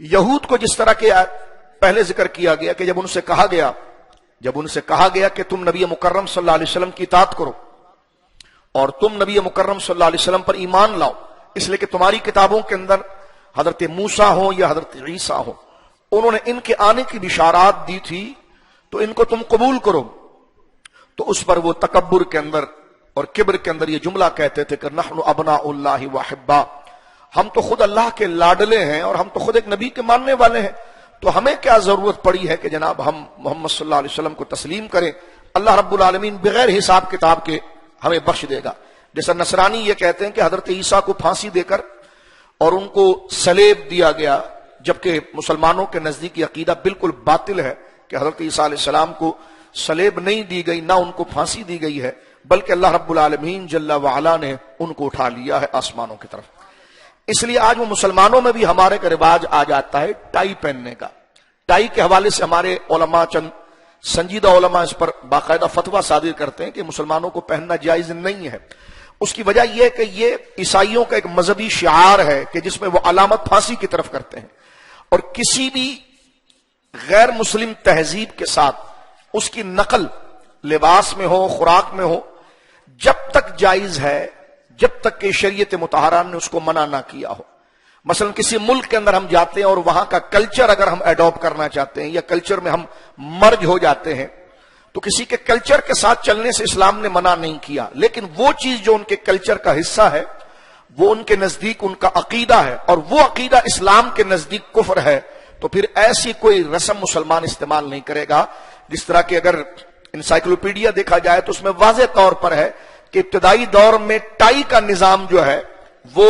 یہود کو جس طرح کے پہلے ذکر کیا گیا کہ جب ان سے کہا گیا کہ تم نبی مکرم صلی اللہ علیہ وسلم کی اطاعت کرو اور تم نبی مکرم صلی اللہ علیہ وسلم پر ایمان لاؤ، اس لیے کہ تمہاری کتابوں کے اندر حضرت موسیٰ ہو یا حضرت عیسیٰ ہو انہوں نے ان کے آنے کی بشارات دی تھی، تو ان کو تم قبول کرو. تو اس پر وہ تکبر کے اندر اور کبر کے اندر یہ جملہ کہتے تھے کہ نحن ابناء اللہ واحبا، ہم تو خود اللہ کے لاڈلے ہیں اور ہم تو خود ایک نبی کے ماننے والے ہیں، تو ہمیں کیا ضرورت پڑی ہے کہ جناب ہم محمد صلی اللہ علیہ وسلم کو تسلیم کریں، اللہ رب العالمین بغیر حساب کتاب کے ہمیں بخش دے گا. جیسا نصرانی یہ کہتے ہیں کہ حضرت عیسیٰ کو پھانسی دے کر اور ان کو صلیب دیا گیا، جبکہ مسلمانوں کے نزدیک یہ عقیدہ بالکل باطل ہے کہ حضرت عیسیٰ علیہ السلام کو صلیب نہیں دی گئی، نہ ان کو پھانسی دی گئی ہے، بلکہ اللہ رب العالمین جل وعلا نے ان کو اٹھا لیا ہے آسمانوں کی طرف. اس لیے آج وہ مسلمانوں میں بھی ہمارے کا رواج آ جاتا ہے ٹائی پہننے کا. ٹائی کے حوالے سے ہمارے علماء، چند سنجیدہ علماء اس پر باقاعدہ فتویٰ صادر کرتے ہیں کہ مسلمانوں کو پہننا جائز نہیں ہے. اس کی وجہ یہ ہے کہ یہ عیسائیوں کا ایک مذہبی شعار ہے کہ جس میں وہ علامت پھانسی کی طرف کرتے ہیں، اور کسی بھی غیر مسلم تہذیب کے ساتھ اس کی نقل لباس میں ہو، خوراک میں ہو، جب تک جائز ہے جب تک کہ شریعت مطہرہ نے اس کو منع نہ کیا ہو. مثلا کسی ملک کے اندر ہم جاتے ہیں اور وہاں کا کلچر اگر ہم ایڈاپٹ کرنا چاہتے ہیں یا کلچر میں ہم مرج ہو جاتے ہیں، تو کسی کے کلچر کے ساتھ چلنے سے اسلام نے منع نہیں کیا، لیکن وہ چیز جو ان کے کلچر کا حصہ ہے وہ ان کے نزدیک ان کا عقیدہ ہے، اور وہ عقیدہ اسلام کے نزدیک کفر ہے، تو پھر ایسی کوئی رسم مسلمان استعمال نہیں کرے گا. جس طرح کہ اگر انسائکلوپیڈیا دیکھا جائے تو اس میں واضح طور پر ہے کہ ابتدائی دور میں ٹائی کا نظام جو ہے وہ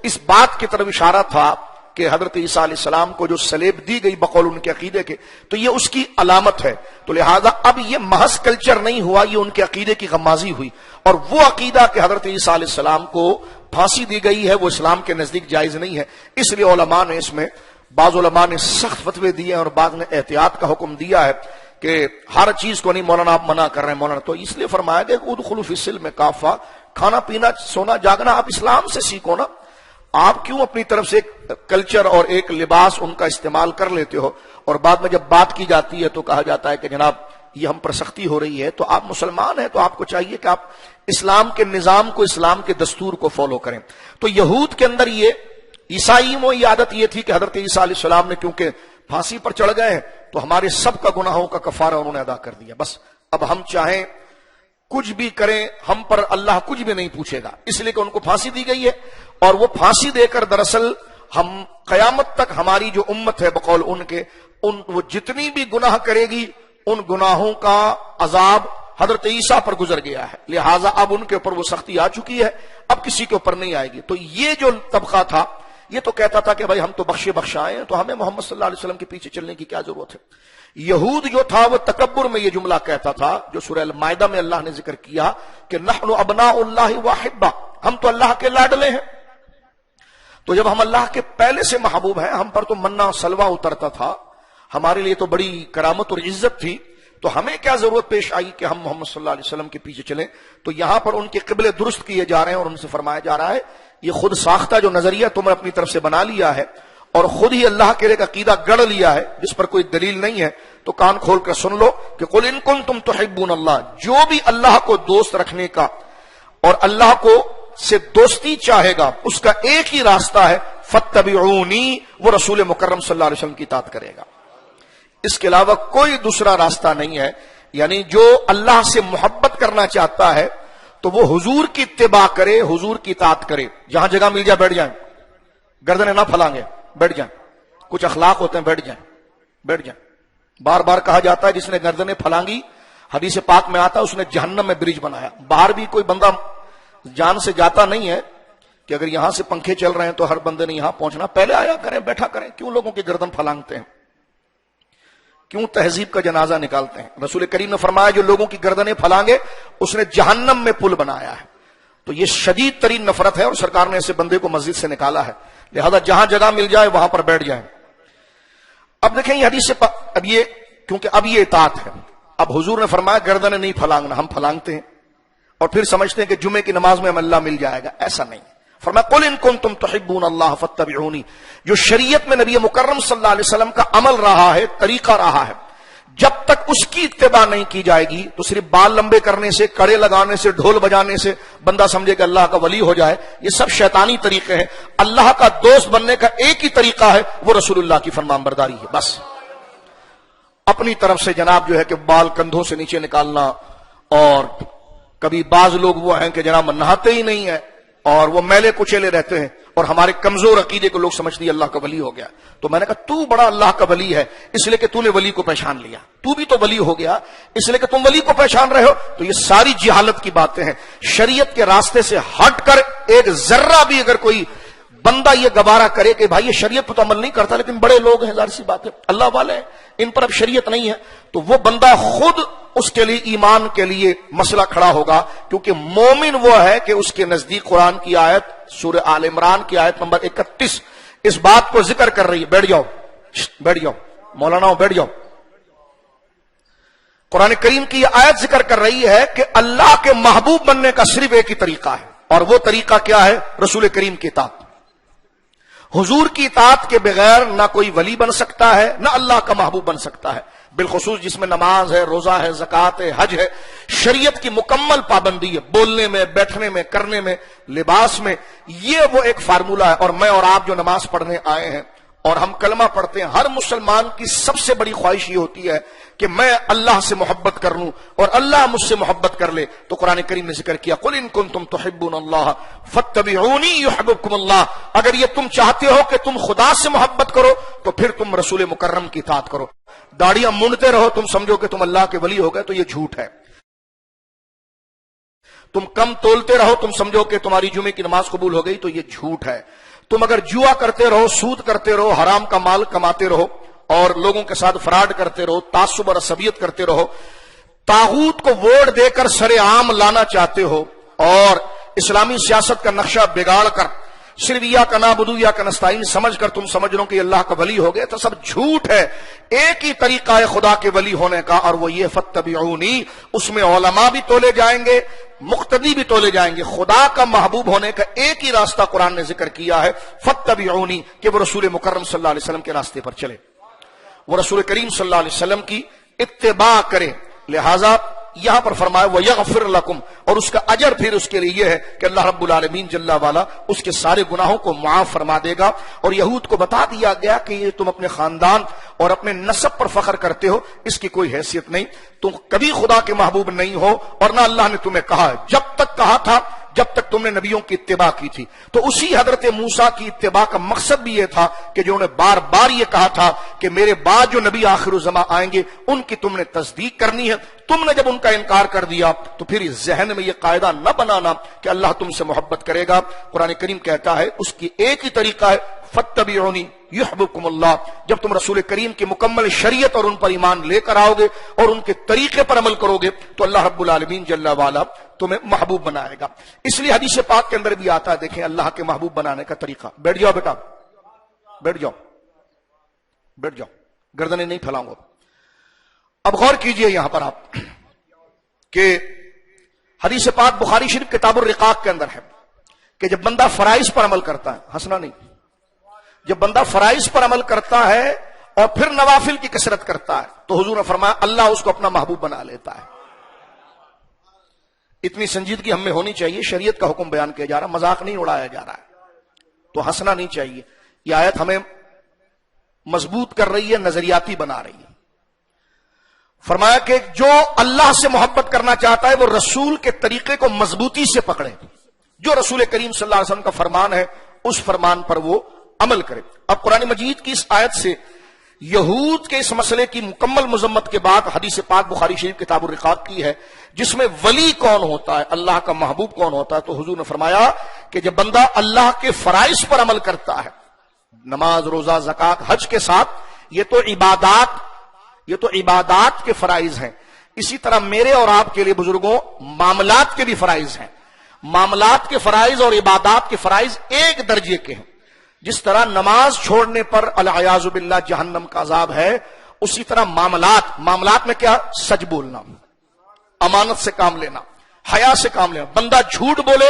اس بات کی طرف اشارہ تھا کہ حضرت عیسیٰ علیہ السلام کو جو صلیب دی گئی بقول ان کے عقیدے کے، تو یہ اس کی علامت ہے. تو لہذا اب یہ محض کلچر نہیں ہوا، یہ ان کے عقیدے کی غمازی ہوئی، اور وہ عقیدہ کہ حضرت عیسیٰ علیہ السلام کو پھانسی دی گئی ہے وہ اسلام کے نزدیک جائز نہیں ہے. اس لیے علماء نے اس میں بعض علماء نے سخت فتوے دیے اور بعض نے احتیاط کا حکم دیا ہے کہ ہر چیز کو نہیں مولانا آپ منع کر رہے ہیں. مولانا تو اس لیے فرمایا کہ ادخلوا فی السلم کافہ، کھانا پینا سونا جاگنا آپ اسلام سے سیکھو نا. آپ کیوں اپنی طرف سے ایک کلچر اور ایک لباس ان کا استعمال کر لیتے ہو، اور بعد میں جب بات کی جاتی ہے تو کہا جاتا ہے کہ جناب یہ ہم پر سختی ہو رہی ہے. تو آپ مسلمان ہیں تو آپ کو چاہیے کہ آپ اسلام کے نظام کو، اسلام کے دستور کو فالو کریں. تو یہود کے اندر یہ عیسائیوں میں یہ عادت یہ تھی کہ حضرت عیسیٰ علیہ السلام نے کیونکہ پھانسی پر چڑھ گئے ہیں تو ہمارے سب کا گناہوں کا کفارہ انہوں نے ادا کر دیا، بس اب ہم چاہیں کچھ بھی کریں ہم پر اللہ کچھ بھی نہیں پوچھے گا، اس لیے کہ ان کو پھانسی دی گئی ہے. اور وہ پھانسی دے کر دراصل ہم قیامت تک ہماری جو امت ہے بقول ان کے، وہ جتنی بھی گناہ کرے گی ان گناہوں کا عذاب حضرت عیسیٰ پر گزر گیا ہے، لہٰذا اب ان کے اوپر وہ سختی آ چکی ہے، اب کسی کے اوپر نہیں آئے گی. تو یہ جو طبقہ تھا یہ تو کہتا تھا کہ بھائی ہم تو بخشائے ہیں تو ہمیں محمد صلی اللہ علیہ وسلم کے پیچھے چلنے کی کیا ضرورت ہے. یہود جو تھا وہ تکبر میں یہ جملہ کہتا تھا جو سورہ المائدہ میں اللہ نے ذکر کیا کہ نحن ابناء اللہ واحبا، ہم تو اللہ کے لاڈلے ہیں. تو جب ہم اللہ کے پہلے سے محبوب ہیں، ہم پر تو منا سلوہ اترتا تھا، ہمارے لیے تو بڑی کرامت اور عزت تھی، تو ہمیں کیا ضرورت پیش آئی کہ ہم محمد صلی اللہ علیہ وسلم کے پیچھے چلیں. تو یہاں پر ان کے قبلے درست کیے جا رہے ہیں اور ان سے فرمایا جا رہا ہے یہ خود ساختہ جو نظریہ تم نے اپنی طرف سے بنا لیا ہے اور خود ہی اللہ کے لیے عقیدہ گڑھ لیا ہے جس پر کوئی دلیل نہیں ہے، تو کان کھول کر سن لو کہ قل ان کنتم تحبون اللہ، جو بھی اللہ کو دوست رکھنے کا اور اللہ کو سے دوستی چاہے گا اس کا ایک ہی راستہ ہے فاتبعونی، وہ رسول مکرم صلی اللہ علیہ وسلم کی اطاعت کرے گا، اس کے علاوہ کوئی دوسرا راستہ نہیں ہے. یعنی جو اللہ سے محبت کرنا چاہتا ہے تو وہ حضور کی اتباع کرے، حضور کی اطاعت کرے. جہاں جگہ مل جائے بیٹھ جائیں، گردنیں نہ پھلانگے، بیٹھ جائیں. کچھ اخلاق ہوتے ہیں، بیٹھ جائیں. بار بار کہا جاتا ہے جس نے گردنیں پھلانگی، حدیث پاک میں آتا ہے اس نے جہنم میں برج بنایا. باہر بھی کوئی بندہ جان سے جاتا نہیں ہے کہ اگر یہاں سے پنکھے چل رہے ہیں تو ہر بندے نے یہاں پہنچنا، پہلے آیا کریں، بیٹھا کریں. کیوں لوگوں کی گردن پھلانگتے ہیں، کیوں تہذیب کا جنازہ نکالتے ہیں؟ رسول کریم نے فرمایا جو لوگوں کی گردنیں پھلانگے اس نے جہنم میں پل بنایا ہے. تو یہ شدید ترین نفرت ہے اور سرکار نے ایسے بندے کو مسجد سے نکالا ہے. لہذا جہاں جگہ مل جائے وہاں پر بیٹھ جائیں. اب دیکھیں یہ حدیث سے اب یہ کیونکہ اب یہ اطاعت ہے، اب حضور نے فرمایا گردنیں نہیں پھلانگنا، ہم پھلانگتے ہیں اور پھر سمجھتے ہیں کہ جمعے کی نماز میں ہم اللہ مل جائے گا. ایسا نہیں. فرمایا قل ان کنتم تحبون اللہ فاتبعونی. جو شریعت میں نبی مکرم صلی اللہ علیہ وسلم کا عمل رہا ہے، طریقہ رہا ہے، جب تک اس کی اتباع نہیں کی جائے گی تو صرف بال لمبے کرنے سے، کڑے لگانے سے، ڈھول بجانے سے بندہ سمجھے کہ اللہ کا ولی ہو جائے، یہ سب شیطانی طریقے ہیں. اللہ کا دوست بننے کا ایک ہی طریقہ ہے، وہ رسول اللہ کی فرمانبرداری ہے. بس اپنی طرف سے جناب جو ہے کہ بال کندھوں سے نیچے نکالنا، اور کبھی بعض لوگ وہ ہیں کہ جناب نہاتے ہی نہیں ہیں اور وہ میلے کچیلے رہتے ہیں، اور ہمارے کمزور عقیدے کو لوگ سمجھتے ہیں اللہ کا ولی ہو گیا. تو میں نے کہا تو بڑا اللہ کا ولی ہے اس لیے کہ تو نے ولی کو پہچان لیا، تو بھی تو ولی ہو گیا اس لیے کہ تم ولی کو پہچان رہے ہو. تو یہ ساری جہالت کی باتیں ہیں. شریعت کے راستے سے ہٹ کر ایک ذرہ بھی اگر کوئی بندہ یہ گوارا کرے کہ بھائی یہ شریعت پر تو عمل نہیں کرتا لیکن بڑے لوگ ہیں، ظاہر سی بات ہے اللہ والے ہیں، ان پر اب شریعت نہیں ہے، تو وہ بندہ خود اس کے لیے ایمان کے لیے مسئلہ کھڑا ہوگا. کیونکہ مومن وہ ہے کہ اس کے نزدیک قرآن کی آیت سورہ آل عمران کی آیت نمبر 31 اس بات کو ذکر کر رہی ہے. بیٹھ جاؤ بیٹھ جاؤ مولانا بیٹھ جاؤ. قرآن کریم کی یہ آیت ذکر کر رہی ہے کہ اللہ کے محبوب بننے کا صرف ایک ہی طریقہ ہے، اور وہ طریقہ کیا ہے؟ رسول کریم کی اطاعت. حضور کی اطاعت کے بغیر نہ کوئی ولی بن سکتا ہے، نہ اللہ کا محبوب بن سکتا ہے. بالخصوص جس میں نماز ہے، روزہ ہے، زکوٰۃ ہے، حج ہے، شریعت کی مکمل پابندی ہے، بولنے میں، بیٹھنے میں، کرنے میں، لباس میں. یہ وہ ایک فارمولہ ہے. اور میں اور آپ جو نماز پڑھنے آئے ہیں اور ہم کلمہ پڑھتے ہیں، ہر مسلمان کی سب سے بڑی خواہش یہ ہوتی ہے کہ میں اللہ سے محبت کر لوں اور اللہ مجھ سے محبت کر لے. تو قرآن کریم نے ذکر کیا قل ان کنتم تحبون اللہ فاتبعونی یحببکم اللہ. اگر یہ تم چاہتے ہو کہ تم خدا سے محبت کرو تو پھر تم رسول مکرم کی اطاعت کرو. داڑیاں مونڈتے رہو تم سمجھو کہ تم اللہ کے ولی ہو گئے تو یہ جھوٹ ہے. تم کم تولتے رہو تم سمجھو کہ تمہاری جمعے کی نماز قبول ہو گئی تو یہ جھوٹ ہے. تم اگر جوا کرتے رہو، سود کرتے رہو، حرام کا مال کماتے رہو اور لوگوں کے ساتھ فراڈ کرتے رہو، تعصب اور عصبیت کرتے رہو، طاغوت کو ووٹ دے کر سر عام لانا چاہتے ہو اور اسلامی سیاست کا نقشہ بگاڑ کر صرف یا کا نعبدو یا کا نستعین سمجھ کر تم سمجھ لو کہ اللہ کا ولی ہو گئے، تو سب جھوٹ ہے. ایک ہی طریقہ ہے خدا کے ولی ہونے کا اور وہ یہ فاتبعونی. اس میں علماء بھی تولے جائیں گے، مقتدی بھی تولے جائیں گے. خدا کا محبوب ہونے کا ایک ہی راستہ قرآن نے ذکر کیا ہے فاتبعونی، کہ وہ رسول مکرم صلی اللہ علیہ وسلم کے راستے پر چلے، وہ رسول کریم صلی اللہ علیہ وسلم کی اتباع کرے. لہذا یہاں پر فرمایا وَيَغْفِرْ لَكُمْ، اور اس کا اجر پھر اس کے لیے یہ ہے کہ اللہ رب العالمین جل والا اس کے سارے گناہوں کو معاف فرما دے گا. اور یہود کو بتا دیا گیا کہ یہ تم اپنے خاندان اور اپنے نسب پر فخر کرتے ہو، اس کی کوئی حیثیت نہیں، تم کبھی خدا کے محبوب نہیں ہو اور نہ اللہ نے تمہیں کہا ہے. جب تک کہا تھا جب تک تم نے نبیوں کی اتباع کی تھی. تو اسی حضرت موسیٰ کی اتباع کا مقصد بھی یہ تھا کہ جو انہیں بار بار یہ کہا تھا کہ میرے بعد جو نبی آخر الزمان آئیں گے ان کی تم نے تصدیق کرنی ہے. تم نے جب ان کا انکار کر دیا تو پھر اس ذہن میں یہ قاعدہ نہ بنانا کہ اللہ تم سے محبت کرے گا. قرآن کریم کہتا ہے اس کی ایک ہی طریقہ ہے فاتبعونی یحببکم اللہ. جب تم رسول کریم کی مکمل شریعت اور ان پر ایمان لے کر آؤ گے اور ان کے طریقے پر عمل کرو گے تو اللہ رب العالمین جل والا تمہیں محبوب بنائے گا. اس لیے حدیث پاک کے اندر بھی آتا ہے، دیکھیں اللہ کے محبوب بنانے کا طریقہ. بیٹھ جاؤ بیٹا بیٹھ جاؤ بیٹھ جاؤ، گردنیں نہیں پھیلاؤں گا. اب غور کیجئے یہاں پر آپ کہ حدیث پاک بخاری شریف کتاب الرقاق کے اندر ہے کہ جب بندہ فرائض پر عمل کرتا ہے، ہنسنا نہیں، جب بندہ فرائض پر عمل کرتا ہے اور پھر نوافل کی کثرت کرتا ہے تو حضور نے فرمایا اللہ اس کو اپنا محبوب بنا لیتا ہے. اتنی سنجیدگی ہم میں ہونی چاہیے. شریعت کا حکم بیان کیا جا رہا، مذاق نہیں اڑایا جا رہا ہے، تو ہنسنا نہیں چاہیے. یہ آیت ہمیں مضبوط کر رہی ہے، نظریاتی بنا رہی ہے. فرمایا کہ جو اللہ سے محبت کرنا چاہتا ہے وہ رسول کے طریقے کو مضبوطی سے پکڑے، جو رسول کریم صلی اللہ علیہ وسلم کا فرمان ہے اس فرمان پر وہ عمل کرے. اب قرآن مجید کی اس آیت سے یہود کے اس مسئلے کی مکمل مذمت کے بعد حدیث پاک بخاری شریف کتاب الرقاق کی ہے جس میں ولی کون ہوتا ہے، اللہ کا محبوب کون ہوتا ہے. تو حضور نے فرمایا کہ جب بندہ اللہ کے فرائض پر عمل کرتا ہے، نماز، روزہ، زکوٰۃ، حج کے ساتھ، یہ تو عبادات کے فرائض ہیں. اسی طرح میرے اور آپ کے لیے بزرگوں معاملات کے بھی فرائض ہیں. معاملات کے فرائض اور عبادات کے فرائض ایک درجے کے ہیں. جس طرح نماز چھوڑنے پر العیاذ باللہ جہنم کا عذاب ہے، اسی طرح معاملات میں کیا؟ سچ بولنا، امانت سے کام لینا، حیا سے کام لینا. بندہ جھوٹ بولے،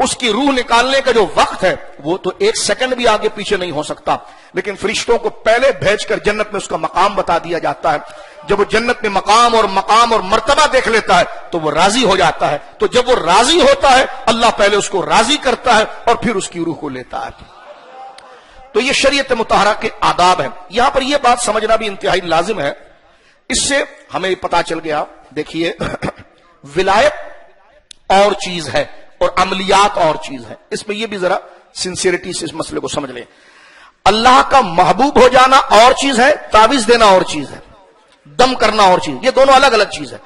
اس کی روح نکالنے کا جو وقت ہے وہ تو ایک سیکنڈ بھی آگے پیچھے نہیں ہو سکتا، لیکن فرشتوں کو پہلے بھیج کر جنت میں اس کا مقام بتا دیا جاتا ہے۔ جب وہ جنت میں مقام اور مرتبہ دیکھ لیتا ہے تو وہ راضی ہو جاتا ہے، تو جب وہ راضی ہوتا ہے اللہ پہلے اس کو راضی کرتا ہے اور پھر اس کی روح کو لیتا ہے۔ تو یہ شریعت مطہرہ کے آداب ہیں۔ یہاں پر یہ بات سمجھنا بھی انتہائی لازم ہے، اس سے ہمیں پتا چل گیا، دیکھیے ولایت اور چیز ہے اور عملیات اور چیز ہے، اس میں یہ بھی ذرا سنسیئرٹی سے اس مسئلے کو سمجھ لیں۔ اللہ کا محبوب ہو جانا اور چیز ہے، تعویذ دینا اور چیز ہے، دم کرنا اور چیز، یہ دونوں الگ الگ چیز ہے۔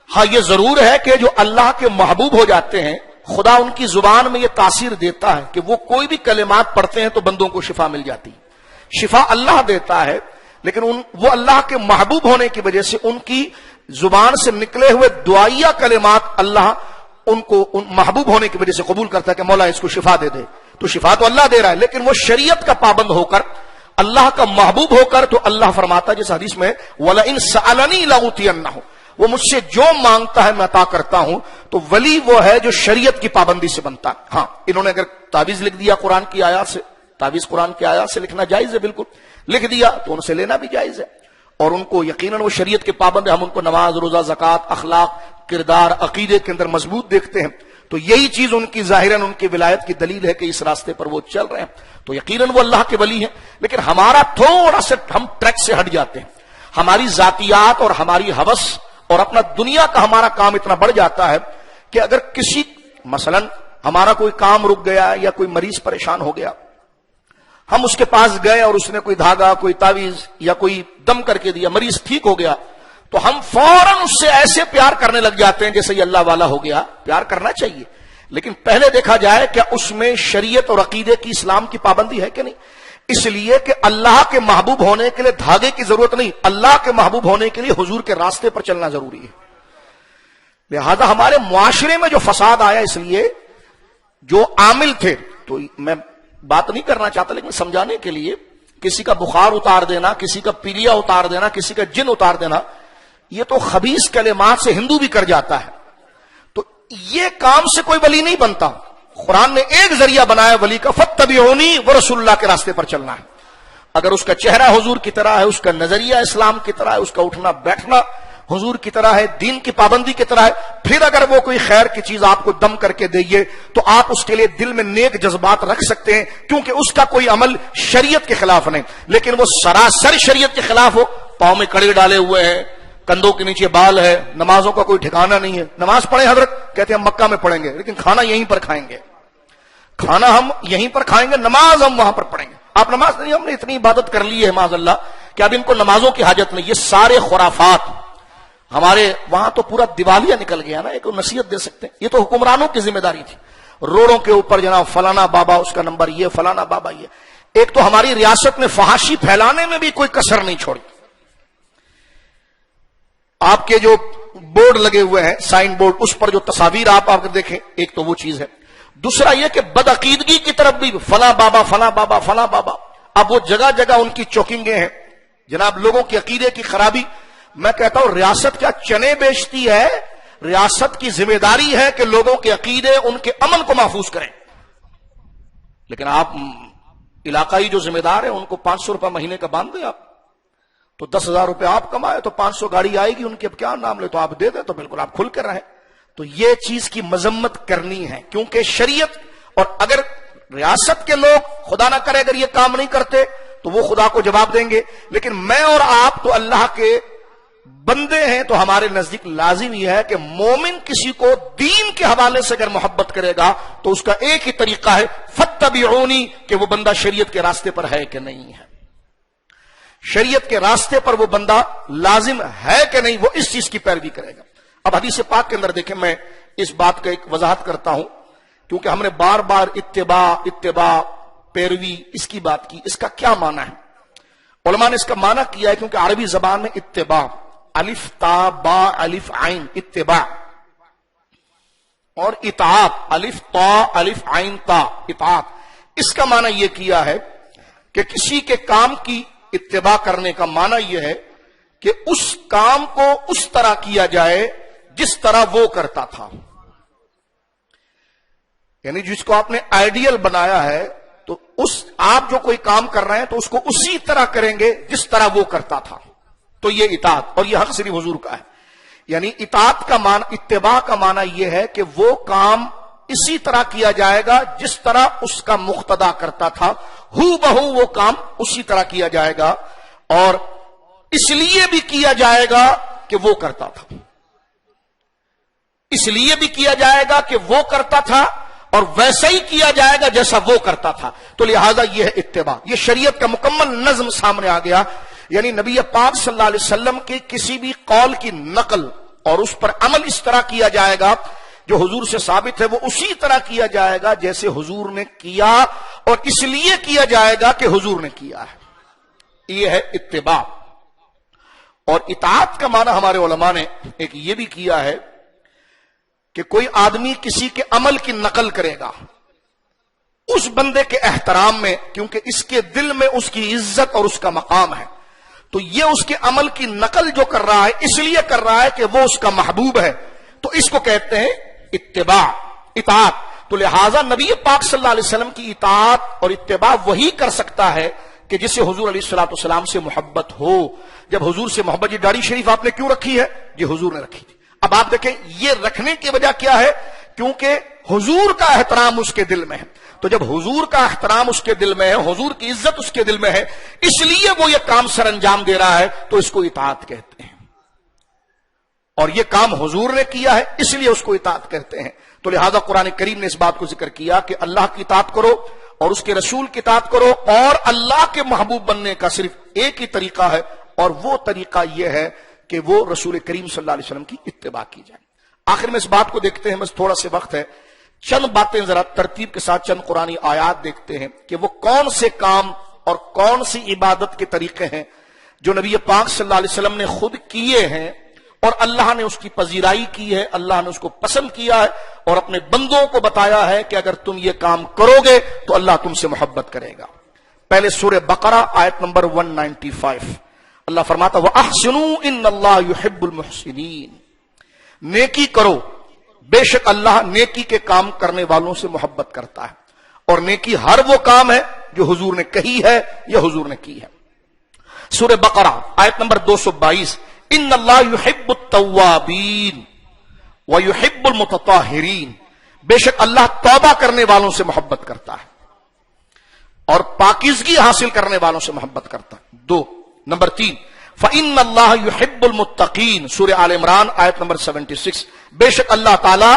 ہاں یہ ضرور ہے کہ جو اللہ کے محبوب ہو جاتے ہیں خدا ان کی زبان میں یہ تاثیر دیتا ہے کہ وہ کوئی بھی کلمات پڑھتے ہیں تو بندوں کو شفا مل جاتی ہے۔ شفا اللہ دیتا ہے، لیکن وہ اللہ کے محبوب ہونے کی وجہ سے ان کی زبان سے نکلے ہوئے دعائیہ کلمات اللہ ان کو محبوب ہونے کی وجہ سے قبول کرتا ہے کہ مولا اس کو شفا دے دے، تو شفا تو اللہ دے رہا ہے، لیکن وہ شریعت کا پابند ہو کر اللہ کا محبوب ہو کر تو اللہ فرماتا ہے جس حدیث میں وَلَئِن سَأَلَنِي لَأُوتِيَنَّهُ، وہ مجھ سے جو مانگتا ہے میں عطا کرتا ہوں۔ تو ولی وہ ہے جو شریعت کی پابندی سے بنتا ہے۔ ہاں انہوں نے اگر تعویذ لکھ دیا قرآن کی آیات سے، تعویذ قرآن کی آیات سے لکھنا جائز ہے، بالکل لکھ دیا تو ان سے لینا بھی جائز ہے، اور ان کو یقیناً وہ شریعت کے پابند ہے، ہم ان کو نماز روزہ زکوٰۃ اخلاق کردار عقیدے کے اندر مضبوط دیکھتے ہیں، تو یہی چیز ان کی ظاہراً ان کی ولایت کی دلیل ہے کہ اس راستے پر وہ چل رہے ہیں، تو یقیناً وہ اللہ کے ولی ہیں۔ لیکن ہمارا تھوڑا سا ہم ٹریک سے ہٹ جاتے ہیں، ہماری ذاتیات اور ہماری ہوس اور اپنا دنیا کا ہمارا کام اتنا بڑھ جاتا ہے کہ اگر کسی مثلاً ہمارا کوئی کام رک گیا یا کوئی مریض پریشان ہو گیا، ہم اس کے پاس گئے اور اس نے کوئی دھاگا کوئی تعویذ یا کوئی دم کر کے دیا، مریض ٹھیک ہو گیا، تو ہم فوراً اس سے ایسے پیار کرنے لگ جاتے ہیں جیسے یہ اللہ والا ہو گیا۔ پیار کرنا چاہیے، لیکن پہلے دیکھا جائے کیا اس میں شریعت اور عقیدے کی اسلام کی پابندی ہے کہ نہیں؟ اس لیے کہ اللہ کے محبوب ہونے کے لیے دھاگے کی ضرورت نہیں، اللہ کے محبوب ہونے کے لیے حضور کے راستے پر چلنا ضروری ہے۔ لہذا ہمارے معاشرے میں جو فساد آیا، اس لیے جو عامل تھے، تو میں بات نہیں کرنا چاہتا لیکن سمجھانے کے لیے، کسی کا بخار اتار دینا، کسی کا پیلیا اتار دینا، کسی کا جن اتار دینا، یہ تو خبیث کلمات سے ہندو بھی کر جاتا ہے، تو یہ کام سے کوئی ولی نہیں بنتا۔ قرآن نے ایک ذریعہ بنایا ولی کا، فاتبعونی، وہ رسول اللہ کے راستے پر چلنا ہے۔ اگر اس کا چہرہ حضور کی طرح ہے، اس کا نظریہ اسلام کی طرح ہے، اس کا اٹھنا بیٹھنا حضور کی طرح ہے، دین کی پابندی کی طرح ہے، پھر اگر وہ کوئی خیر کی چیز آپ کو دم کر کے دئیے تو آپ اس کے لیے دل میں نیک جذبات رکھ سکتے ہیں، کیونکہ اس کا کوئی عمل شریعت کے خلاف نہیں۔ لیکن وہ سراسر شریعت کے خلاف ہو، پاؤں میں کڑے ڈالے ہوئے ہیں، کندھوں کے نیچے بال ہے، نمازوں کا کوئی ٹھکانہ نہیں ہے، نماز پڑھیں حضرت، کہتے ہیں ہم مکہ میں پڑھیں گے لیکن کھانا یہیں پر کھائیں گے، کھانا ہم یہیں پر کھائیں گے، نماز ہم وہاں پر پڑھیں گے۔ آپ نماز نہیں، ہم نے اتنی عبادت کر لی ہے معاذ اللہ کہ اب ان کو نمازوں کی حاجت نہیں۔ یہ سارے خرافات ہمارے وہاں تو پورا دیوالیہ نکل گیا نا، ایک نصیحت دے سکتے ہیں، یہ تو حکمرانوں کی ذمہ داری تھی، روڈوں کے اوپر جناب فلانا بابا اس کا نمبر یہ، فلانا بابا یہ۔ ایک تو ہماری ریاست نے فحاشی پھیلانے میں بھی کوئی کسر نہیں چھوڑی۔ آپ کے جو بورڈ لگے ہوئے ہیں، سائن بورڈ، اس پر جو تصاویر آپ دیکھیں، ایک تو وہ چیز ہے، دوسرا یہ کہ بدعقیدگی کی طرف بھی فلاں بابا فلاں بابا فلاں بابا۔ اب وہ جگہ جگہ ان کی چوکنگیں ہیں جناب، لوگوں کی عقیدے کی خرابی۔ میں کہتا ہوں ریاست کیا چنے بیچتی ہے؟ ریاست کی ذمہ داری ہے کہ لوگوں کے عقیدے، ان کے امن کو محفوظ کریں، لیکن آپ علاقائی جو ذمہ دار ہیں ان کو 500 روپے مہینے کا باندھ دیں آپ، تو 10,000 روپے آپ کمائے تو 500 گاڑی آئے گی ان کی، اب کیا نام لے تو آپ دے دیں، تو بالکل آپ کھل کر رہیں۔ تو یہ چیز کی مذمت کرنی ہے، کیونکہ شریعت، اور اگر ریاست کے لوگ خدا نہ کرے اگر یہ کام نہیں کرتے تو وہ خدا کو جواب دیں گے، لیکن میں اور آپ تو اللہ کے بندے ہیں، تو ہمارے نزدیک لازم یہ ہے کہ مومن کسی کو دین کے حوالے سے اگر محبت کرے گا تو اس کا ایک ہی طریقہ ہے فاتبعونی، کہ وہ بندہ شریعت کے راستے پر ہے کہ نہیں ہے، شریعت کے راستے پر وہ بندہ لازم ہے کہ نہیں، وہ اس چیز کی پیروی کرے گا۔ اب حدیث پاک کے اندر دیکھیں، میں اس بات کا ایک وضاحت کرتا ہوں، کیونکہ ہم نے بار بار اتباع پیروی اس کی بات کی، اس کا کیا معنی ہے؟ علماء نے اس کا معنی کیا ہے، کیونکہ عربی زبان میں اتباع، الف تا با الف عین، اتباع، اور اطاعت، الف تا الف عین تا، اطاعت، اس کا معنی یہ کیا ہے کہ کسی کے کام کی اتباع کرنے کا معنی یہ ہے کہ اس کام کو اس طرح کیا جائے جس طرح وہ کرتا تھا۔ یعنی جس کو آپ نے آئیڈیل بنایا ہے تو آپ جو کوئی کام کر رہے ہیں تو اس کو اسی طرح کریں گے جس طرح وہ کرتا تھا. تو یہ اطاعت، اور یہ حق صرف حضور کا ہے. یعنی اطاعت کا معنی، اتباع کا معنی یہ ہے کہ وہ کام اسی طرح کیا جائے گا جس طرح اس کا مقتدا کرتا تھا، ہو بہو وہ کام اسی طرح کیا جائے گا، اور اس لیے بھی کیا جائے گا کہ وہ کرتا تھا، اس لیے بھی کیا جائے گا کہ وہ کرتا تھا، اور ویسا ہی کیا جائے گا جیسا وہ کرتا تھا. تو لہذا یہ ہے اتباع. یہ شریعت کا مکمل نظم سامنے آ گیا. یعنی نبی پاک صلی اللہ علیہ وسلم کے کسی بھی قول کی نقل اور اس پر عمل اس طرح کیا جائے گا جو حضور سے ثابت ہے، وہ اسی طرح کیا جائے گا جیسے حضور نے کیا، اور اس لیے کیا جائے گا کہ حضور نے کیا ہے. یہ ہے اتباع. اور اطاعت کا معنی ہمارے علماء نے ایک یہ بھی کیا ہے کہ کوئی آدمی کسی کے عمل کی نقل کرے گا اس بندے کے احترام میں، کیونکہ اس کے دل میں اس کی عزت اور اس کا مقام ہے، تو یہ اس کے عمل کی نقل جو کر رہا ہے اس لیے کر رہا ہے کہ وہ اس کا محبوب ہے، تو اس کو کہتے ہیں اتباع، اطاعت. تو لہذا نبی پاک صلی اللہ علیہ وسلم کی اطاعت اور اتباع وہی کر سکتا ہے کہ جسے حضور علیہ الصلوۃ والسلام سے محبت ہو. جب حضور سے محبت، یہ داڑھی شریف آپ نے کیوں رکھی ہے؟ یہ حضور نے رکھی تھی. اب آپ دیکھیں یہ رکھنے کی وجہ کیا ہے؟ کیونکہ حضور کا احترام اس کے دل میں ہے. تو جب حضور کا احترام اس کے دل میں ہے، حضور کی عزت اس کے دل میں ہے، اس لیے وہ یہ کام سر انجام دے رہا ہے، تو اس کو اطاعت کہتے ہیں. اور یہ کام حضور نے کیا ہے اس لیے اس کو اطاعت کہتے ہیں. تو لہذا قرآن کریم نے اس بات کو ذکر کیا کہ اللہ کی اطاعت کرو اور اس کے رسول کی اطاعت کرو، اور اللہ کے محبوب بننے کا صرف ایک ہی طریقہ ہے، اور وہ طریقہ یہ ہے کہ وہ رسول کریم صلی اللہ علیہ وسلم کی اتباع کی جائے. آخر میں اس بات کو دیکھتے ہیں، بس تھوڑا سے وقت ہے، چند باتیں ذرا ترتیب کے ساتھ، چند قرآنی آیات دیکھتے ہیں کہ وہ کون سے کام اور کون سی عبادت کے طریقے ہیں جو نبی پاک صلی اللہ علیہ وسلم نے خود کیے ہیں اور اللہ نے اس کی پذیرائی کی ہے، اللہ نے اس کو پسند کیا ہے، اور اپنے بندوں کو بتایا ہے کہ اگر تم یہ کام کرو گے تو اللہ تم سے محبت کرے گا. پہلے سورہ بقرہ آیت نمبر 195 اللہ فرماتا وَأَحْسِنُوا إِنَّ اللَّهَ يُحِبُّ الْمُحْسِنِينَ، نیکی کرو، بے شک اللہ نیکی کے کام کرنے والوں سے محبت کرتا ہے. اور نیکی ہر وہ کام ہے جو حضور نے کہی ہے یا حضور نے کی ہے. سورہ بقرہ آیت نمبر 222 ان اللہ یحب التوابین ویحب المتطہرین، بے شک اللہ توبہ کرنے والوں سے محبت کرتا ہے اور پاکیزگی حاصل کرنے والوں سے محبت کرتا ہے. 2 نمبر 3 فَإِنَّ اللَّهَ يُحِبُّ الْمُتَّقِينَ، سورہ آل عمران آیت نمبر 76، بے شک اللہ تعالی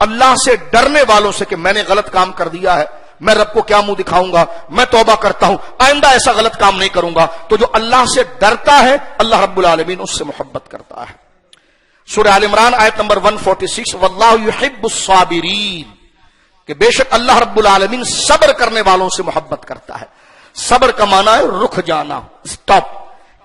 اللہ سے ڈرنے والوں سے کہ میں نے غلط کام کر دیا ہے، میں رب کو کیا منہ دکھاؤں گا، میں توبہ کرتا ہوں، آئندہ ایسا غلط کام نہیں کروں گا. تو جو اللہ سے ڈرتا ہے اللہ رب العالمین اس سے محبت کرتا ہے. سورہ آل عمران آیت نمبر 146 وَاللَّهُ يُحِبُّ الصَّابِرِينَ، کہ بے شک اللہ رب العالمین صبر کرنے والوں سے محبت کرتا ہے. صبر کا معنی ہے رک جانا، سٹاپ.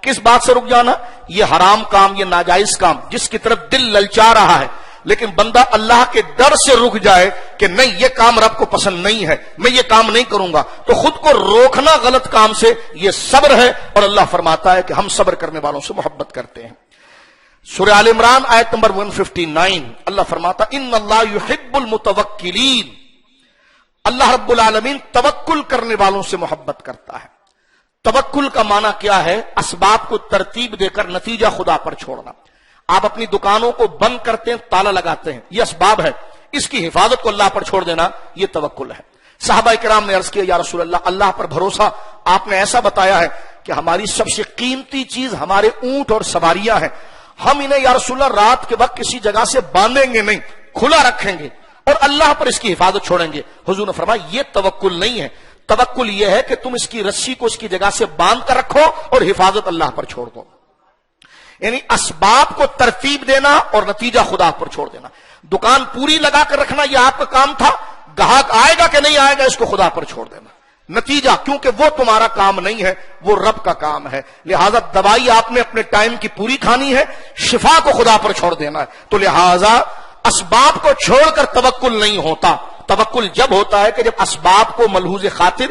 کس بات سے رک جانا؟ یہ حرام کام، یہ ناجائز کام جس کی طرف دل للچا رہا ہے، لیکن بندہ اللہ کے ڈر سے رک جائے کہ نہیں یہ کام رب کو پسند نہیں ہے، میں یہ کام نہیں کروں گا، تو خود کو روکنا غلط کام سے، یہ صبر ہے. اور اللہ فرماتا ہے کہ ہم صبر کرنے والوں سے محبت کرتے ہیں. سورہ آل عمران آیت نمبر 159 اللہ فرماتا ان اللہ یحب المتوکلین، اللہ رب العالمین توکل کرنے والوں سے محبت کرتا ہے. توکل کا معنی کیا ہے؟ اسباب کو ترتیب دے کر نتیجہ خدا پر چھوڑنا. آپ اپنی دکانوں کو بند کرتے ہیں، تالا لگاتے ہیں، یہ اسباب ہے، اس کی حفاظت کو اللہ پر چھوڑ دینا یہ توکل ہے. صحابہ کرام نے عرض کیا یا رسول اللہ، اللہ پر بھروسہ آپ نے ایسا بتایا ہے کہ ہماری سب سے قیمتی چیز ہمارے اونٹ اور سواریاں ہیں، ہم انہیں یا رسول اللہ رات کے وقت کسی جگہ سے باندھیں گے نہیں، کھلا رکھیں گے اور اللہ پر اس کی حفاظت چھوڑیں گے. حضور نے فرمایا یہ توکل نہیں ہے، توکل یہ ہے کہ تم اس کی رسی کو اس کی جگہ سے باندھ کر رکھو اور حفاظت اللہ پر چھوڑ دو. یعنی اسباب کو ترتیب دینا اور نتیجہ خدا پر چھوڑ دینا. دکان پوری لگا کر رکھنا یہ آپ کا کام تھا، گاہک آئے گا کہ نہیں آئے گا اس کو خدا پر چھوڑ دینا. نتیجہ کیونکہ وہ تمہارا کام نہیں ہے، وہ رب کا کام ہے، لہذا دوائی آپ نے اپنے ٹائم کی پوری کھانی ہے، شفا کو خدا پر چھوڑ دینا ہے. تو لہذا اسباب کو چھوڑ کر توکل نہیں ہوتا. توکل جب ہوتا ہے کہ جب اسباب کو ملحوظ خاطر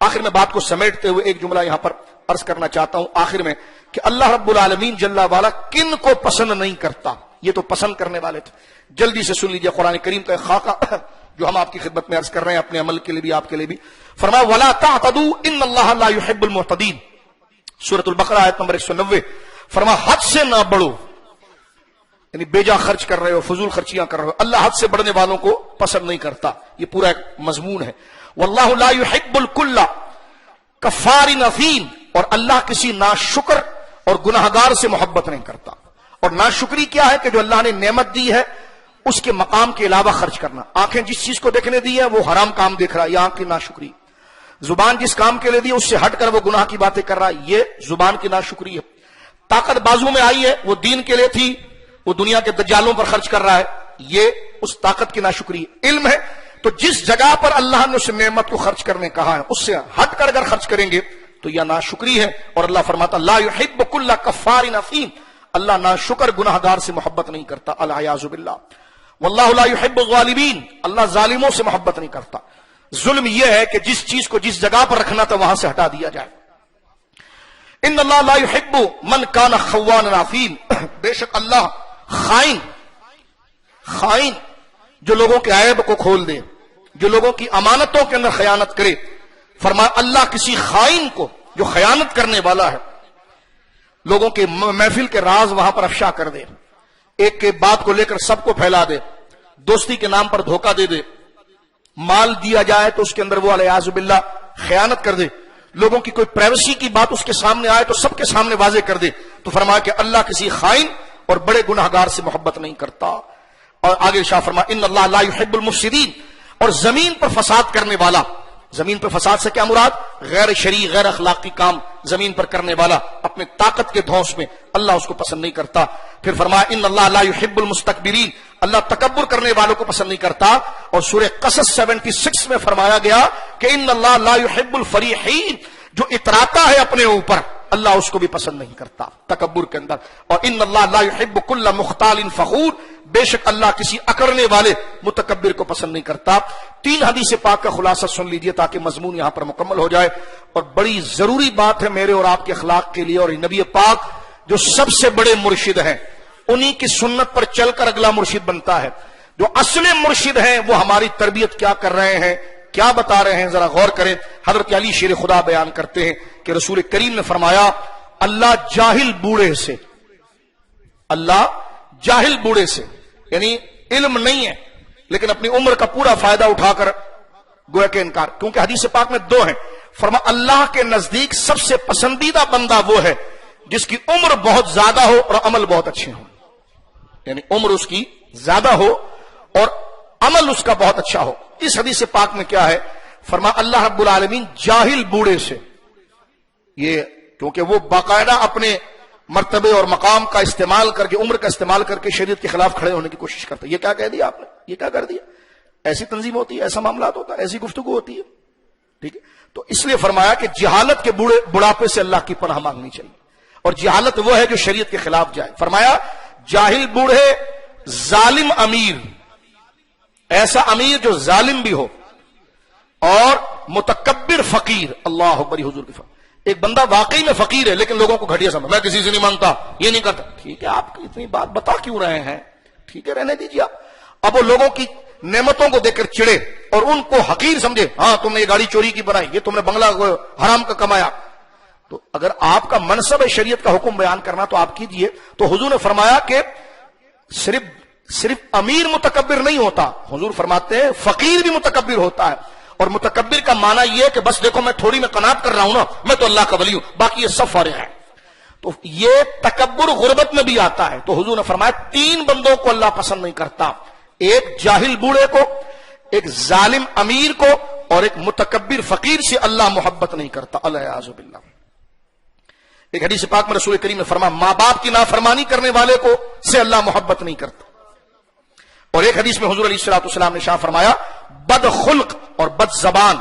آخر میں بات کو سمیٹتے ہوئے ایک جملہ یہاں پر عرض کرنا چاہتا ہوں آخر میں کہ اللہ رب العالمین جل والا کن کو پسند نہیں کرتا، یہ تو پسند کرنے والے تھے. جلدی سے سن لیجئے قرآن کریم کا ایک خاکہ جو ہم آپ کی خدمت میں عرض کر رہے ہیں اپنے عمل کے لیے بھی آپ کے لیے بھی. فرمایا وَلَا تَعْتَدُوا إِنَّ اللَّهَ لَا يُحِبُّ الْمُعْتَدِينَ، سورۃ البقرہ آیت نمبر 190. فرمایا حد سے نہ بڑھو، یعنی بیجا خرچ کر رہے ہو، فضول خرچیاں کر رہے ہو، اللہ حد سے بڑھنے والوں کو پسند نہیں کرتا. یہ پورا ایک مضمون ہے. واللہ لا يحب الكل کفار نفیم، اور اللہ کسی ناشکر اور گناہگار سے محبت نہیں کرتا. اور ناشکری کیا ہے کہ جو اللہ نے نعمت دی ہے اس کے مقام کے علاوہ خرچ کرنا. آنکھیں جس چیز کو دیکھنے دی ہے وہ حرام کام دیکھ رہا ہے، یہ آنکھ کی ناشکری. زبان جس کام کے لیے دی ہے اس سے ہٹ کر وہ گناہ کی باتیں کر رہا ہے، یہ زبان کی ناشکری ہے. طاقت بازو میں آئی ہے، وہ دین کے لیے تھی، وہ دنیا کے دجالوں پر خرچ کر رہا ہے، یہ اس طاقت کی ناشکری ہے. علم ہے تو جس جگہ پر اللہ نے اس نعمت کو خرچ کرنے کہا ہے اس سے ہٹ کر اگر خرچ کریں گے تو یہ ناشکری ہے. اور اللہ فرماتا لا يحب كل كفار نفیم، اللہ ناشکر گناہگار سے محبت نہیں کرتا. العیاذ باللہ. واللہ لا يحب الظالمین، اللہ ظالموں سے محبت نہیں کرتا. ظلم یہ ہے کہ جس چیز کو جس جگہ پر رکھنا تھا وہاں سے ہٹا دیا جائے. ان اللہ لا يحب من کان خوانا نفیم، بے شک اللہ خائن جو لوگوں کے عیب کو کھول دے، جو لوگوں کی امانتوں کے اندر خیانت کرے. فرمایا اللہ کسی خائن کو جو خیانت کرنے والا ہے، لوگوں کے محفل کے راز وہاں پر افشا کر دے، ایک کے بات کو لے کر سب کو پھیلا دے، دوستی کے نام پر دھوکہ دے دے، مال دیا جائے تو اس کے اندر وہ علیہ باللہ خیانت کر دے، لوگوں کی کوئی پرائیویسی کی بات اس کے سامنے آئے تو سب کے سامنے واضح کر دے. تو فرمایا کہ اللہ کسی خائن اور بڑے گناہگار سے محبت نہیں کرتا. اور آگے شاہ فرمایا ان اللہ لا يحب المفسدین، اور زمین پر فساد کرنے والا، زمین پر فساد سے کیا مراد؟ غیر شرعی غیر اخلاقی کام زمین پر کرنے والا اپنے طاقت کے دھوس میں، اللہ اس کو پسند نہیں کرتا. پھر فرمایا ان اللہ لا يحب المستكبرین، اللہ تکبر کرنے والوں کو پسند نہیں کرتا. اور سورہ قصص 76 میں فرمایا گیا کہ ان اللہ لا يحب الفریحین، جو اتراتا ہے اپنے اوپر اللہ اس کو بھی پسند نہیں کرتا تکبر کے اندر. اور ان اللہ لا يحب كل مختال فخور، بے شک اللہ کسی اکڑنے والے متکبر کو پسند نہیں کرتا. 3 حدیث پاک کا خلاصہ سن لیجئے تاکہ مضمون یہاں پر مکمل ہو جائے. اور بڑی ضروری بات ہے میرے اور آپ کے اخلاق کے لیے. اور نبی پاک جو سب سے بڑے مرشد ہیں، انہی کی سنت پر چل کر اگلا مرشد بنتا ہے. جو اصل مرشد ہیں وہ ہماری تربیت کیا کر رہے ہیں، کیا بتا رہے ہیں، ذرا غور کریں. حضرت علی شیر خدا بیان کرتے ہیں کہ رسول کریم نے فرمایا اللہ جاہل بوڑھے سے، اللہ جاہل بوڑھے سے، یعنی علم نہیں ہے لیکن اپنی عمر کا پورا فائدہ اٹھا کر گویا کہ انکار. کیونکہ حدیث پاک میں 2 ہیں. فرما اللہ کے نزدیک سب سے پسندیدہ بندہ وہ ہے جس کی عمر بہت زیادہ ہو اور عمل بہت اچھے ہوں، یعنی عمر اس کی زیادہ ہو اور عمل اس کا بہت اچھا ہو. اس حدیث پاک میں کیا ہے؟ فرما اللہ رب العالمین جاہل بوڑھے سے، یہ کیونکہ وہ باقاعدہ اپنے مرتبے اور مقام کا استعمال کر کے، عمر کا استعمال کر کے شریعت کے خلاف کھڑے ہونے کی کوشش کرتا ہے. یہ کیا کہہ دیا آپ نے، یہ کیا کر دیا؟ ایسی تنظیم ہوتی ہے، ایسا معاملات ہوتا ہے، ایسی گفتگو ہوتی ہے. ٹھیک ہے، تو اس لیے فرمایا کہ جہالت کے بڑھاپے سے اللہ کی پناہ مانگنی چاہیے. اور جہالت وہ ہے جو شریعت کے خلاف جائے. فرمایا جاہل بوڑھے، ظالم امیر، ایسا امیر جو ظالم بھی ہو، اور متکبر فقیر. اللہ اکبر حضور کی فرمان. ایک بندہ واقعی میں فقیر ہے لیکن لوگوں کو گھٹیا سمجھ، میں کسی سے نہیں مانگتا، یہ نہیں کرتا. ٹھیک ہے، آپ اتنی بات بتا کیوں رہے ہیں؟ ٹھیک ہے، رہنے دیجیے آپ. اب وہ لوگوں کی نعمتوں کو دیکھ کر چڑے اور ان کو حقیر سمجھے، ہاں تم نے یہ گاڑی چوری کی بنائی، یہ تم نے بنگلہ حرام کا کمایا. تو اگر آپ کا منصب ہے شریعت کا حکم بیان کرنا تو آپ کیجئے. تو حضور نے فرمایا کہ صرف امیر متکبر نہیں ہوتا، حضور فرماتے ہیں فقیر بھی متکبر ہوتا ہے. اور متکبر کا معنی یہ ہے کہ بس دیکھو میں تھوڑی میں قناعت کر رہا ہوں نا، میں تو اللہ کا ولی ہوں، باقی یہ سب فارغ ہے. تو یہ تکبر غربت میں بھی آتا ہے. تو حضور نے فرمایا 3 بندوں کو اللہ پسند نہیں کرتا، ایک جاہل بوڑھے کو، ایک ظالم امیر کو، اور ایک متکبر فقیر سے اللہ محبت نہیں کرتا. الیاذ باللہ. ایک حدیث پاک میں رسول کریم نے فرمایا ماں باپ کی نافرمانی کرنے والے کو سے اللہ محبت نہیں کرتا. اور ایک حدیث میں حضور علیہ الصلوۃ والسلام نے شاہ فرمایا بد خلق اور بد زبان،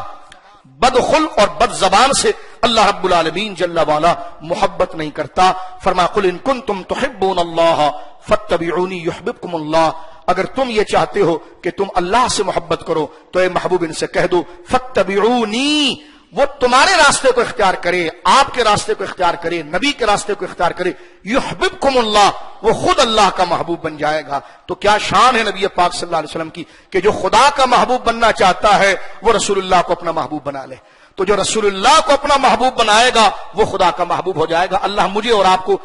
بد خلق اور بد زبان سے اللہ رب العالمین جل وعلا محبت نہیں کرتا. فرمایا قل ان کنتم تحبون اللہ فاتبعونی یحببکم اللہ، اگر تم یہ چاہتے ہو کہ تم اللہ سے محبت کرو تو اے محبوب ان سے کہہ دو فاتبعونی، وہ تمہارے راستے کو اختیار کرے، آپ کے راستے کو اختیار کرے، نبی کے راستے کو اختیار کرے، یحببکم اللہ، وہ خود اللہ کا محبوب بن جائے گا۔ تو کیا شان ہے نبی پاک صلی اللہ علیہ وسلم کی کہ جو خدا کا محبوب بننا چاہتا ہے وہ رسول اللہ کو اپنا محبوب بنا لے۔ تو جو رسول اللہ کو اپنا محبوب بنائے گا وہ خدا کا محبوب ہو جائے گا۔ اللہ مجھے اور آپ کو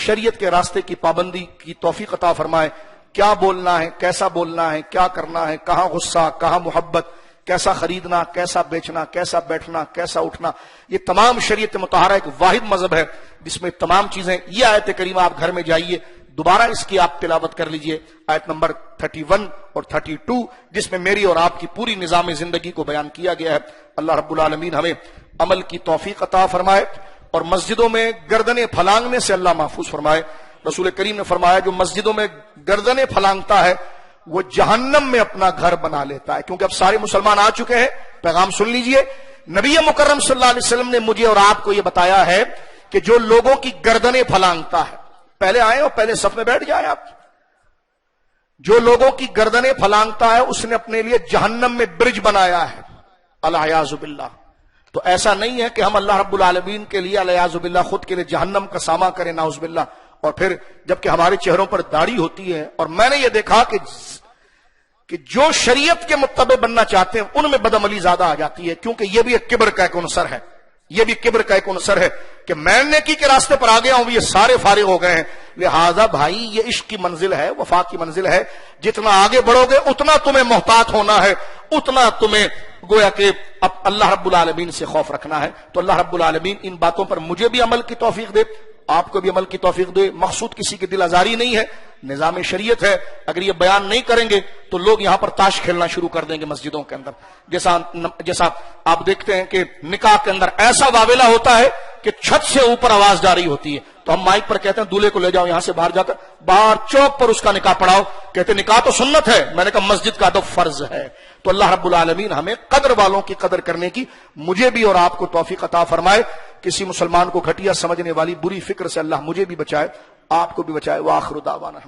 شریعت کے راستے کی پابندی کی توفیق عطا فرمائے۔ کیا بولنا ہے، کیسا بولنا ہے، کیا کرنا ہے، کہاں غصہ، کہاں محبت، کیسا خریدنا، کیسا بیچنا، کیسا بیٹھنا، کیسا اٹھنا، یہ تمام شریعت مطہرہ ایک واحد مذہب ہے جس میں تمام چیزیں۔ یہ آیت کریمہ آپ گھر میں جائیے، دوبارہ اس کی آپ تلاوت کر لیجئے، آیت نمبر 31 اور 32، جس میں میری اور آپ کی پوری نظام زندگی کو بیان کیا گیا ہے۔ اللہ رب العالمین ہمیں عمل کی توفیق عطا فرمائے اور مسجدوں میں گردنیں پھلانگنے سے اللہ محفوظ فرمائے۔ رسول کریم نے فرمایا جو مسجدوں میں گردنیں پھلانگتا ہے وہ جہنم میں اپنا گھر بنا لیتا ہے، کیونکہ اب سارے مسلمان آ چکے ہیں۔ پیغام سن لیجئے، نبی مکرم صلی اللہ علیہ وسلم نے مجھے اور آپ کو یہ بتایا ہے کہ جو لوگوں کی گردنیں پھلانگتا ہے، پہلے آئے اور پہلے صف میں بیٹھ جائیں آپ، جو لوگوں کی گردنیں پھلانگتا ہے اس نے اپنے لیے جہنم میں برج بنایا ہے، العیاذ باللہ۔ تو ایسا نہیں ہے کہ ہم اللہ رب العالمین کے لیے العیاذ باللہ خود کے لیے جہنم کا سامنا کریں، نعوذ باللہ، اور پھر جبکہ ہمارے چہروں پر داڑھی ہوتی ہے۔ اور میں نے یہ دیکھا کہ جو شریعت کے متبع بننا چاہتے ہیں ان میں بدعملی زیادہ آ جاتی ہے، کیونکہ یہ بھی ایک کبر کا ایک عنصر ہے، یہ بھی کبر کا ایک عنصر ہے کہ میں نیکی کے راستے پر آ گیا ہوں، یہ سارے فارغ ہو گئے ہیں، لہذا بھائی یہ عشق کی منزل ہے، وفا کی منزل ہے، جتنا آگے بڑھو گے اتنا تمہیں محتاط ہونا ہے، اتنا تمہیں گویا کہ اب اللہ رب العالمین سے خوف رکھنا ہے۔ تو اللہ رب العالمین ان باتوں پر مجھے بھی عمل کی توفیق دے، آپ کو بھی عمل کی توفیق دے۔ مقصود کسی کی دل آزاری نہیں ہے، نظام شریعت ہے۔ اگر یہ بیان نہیں کریں گے تو لوگ یہاں پر تاش کھیلنا شروع کر دیں گے مسجدوں کے اندر، جیسا آپ دیکھتے ہیں کہ نکاح کے اندر ایسا واویلا ہوتا ہے کہ چھت سے اوپر آواز جاری ہوتی ہے، تو ہم مائک پر کہتے ہیں دولہے کو لے جاؤ یہاں سے باہر جا کر، باہر چوک پر اس کا نکاح پڑھاؤ، کہتے نکاح تو سنت ہے، میں نے کہا مسجد کا ادب فرض ہے۔ تو اللہ رب العالمین ہمیں قدر والوں کی قدر کرنے کی مجھے بھی اور آپ کو توفیق عطا فرمائے۔ کسی مسلمان کو گھٹیا سمجھنے والی بری فکر سے اللہ مجھے بھی بچائے، آپ کو بھی بچائے۔ وآخر دعوانا